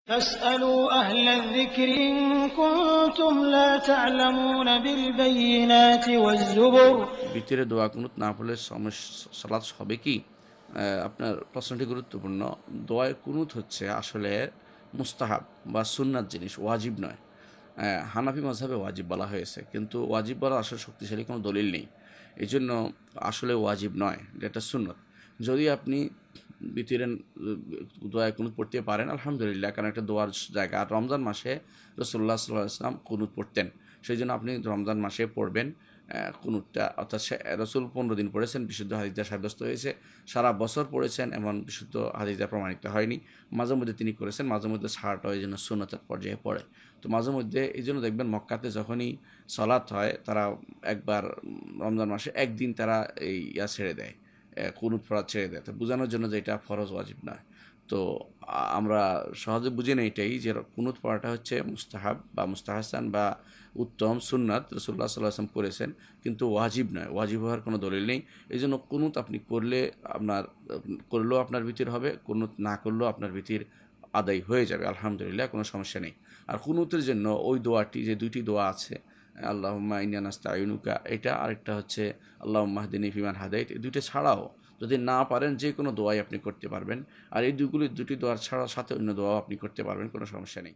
فاسألوا أهل الذكر إن كنتم لا تعلمون بالبينات والزبر। ভিতরে দোয়া কুনুত না পড়লে সালাত হবে কি? আপনার প্রশ্নটি গুরুত্বপূর্ণ। দোয়ায় কুনুত হচ্ছে আসলে মুস্তাহাব বা সুন্নাত জিনিস, ওয়াজিব নয়। হানাফি মাযহাবে ওয়াজিব বলা হয়েছে, কিন্তু ওয়াজিব বলার আসলে শক্তিশালী কোনো দলিল নেই। এই জন্য আসলে ওয়াজিব নয়, এটা সুন্নত। যদি আপনি ভিতরে দোয়ায় কুনুত পড়তে পারেন আলহামদুলিল্লাহ, কারণ একটা দোয়ার জায়গা। আর রমজান মাসে রাসূলুল্লাহ সাল্লাল্লাহু আলাইহি ওয়াসাল্লাম কুনুত পড়তেন, সেই জন্য আপনি রমজান মাসে পড়বেন কুনুতটা। অর্থাৎ রসুল 15 দিন পড়েছেন, বিশুদ্ধ হাদিস দ্বারা সাব্যস্ত হয়েছে। সারা বছর পড়েছেন এমন বিশুদ্ধ হাদিস দ্বারা প্রমাণিত হয়নি। মাঝে মধ্যে তিনি করেছেন, মাঝে মধ্যে ছাড়াটা এই জন্য সুন্নতের পর্যায়ে পড়ে। তো মাঝে মধ্যে এই জন্য দেখবেন মক্কাতে যখনই সলাৎ হয়, তারা একবার রমজান মাসে একদিন তারা এই ছেড়ে দেয়, কুনুত পড়া ছেড়ে দেয়, তো বোঝানোর জন্য যে এটা ফরজ ওয়াজিব নয়। তো আমরা সহজে বুঝি না এটাই যে কুনুত পড়াটা হচ্ছে মুস্তাহাব বা মুস্তাহাসান বা উত্তম সুন্নাত, রাসূলুল্লাহ সাল্লাল্লাহু আলাইহি ওয়াসাল্লাম করেছেন, কিন্তু ওয়াজিব নয়। ওয়াজিব হওয়ার কোনো দলিল নেই। এই জন্য কুনুত আপনি করলেও আপনার ভিতর হবে, কুনুত না করলেও আপনার ভিতর আদায় হয়ে যাবে আলহামদুলিল্লাহ, কোনো সমস্যা নেই। আর কুনুতের জন্য ওই দোয়াটি, যে দুইটি দোয়া আছে, আল্লাহুম্মা ইন্না নাস্তাইনুকা, এটা আরেকটা হচ্ছে আল্লাহুম্মা হদিনি ফিমান হাদাইত, এই দুইটা ছাড়াও যদি না পারেন যে কোনো দোয়াই আপনি করতে পারবেন। আর এই দুটি দোয়ার ছাড়া সাথে অন্য দোয়াও আপনি করতে পারবেন, কোনো সমস্যা নেই।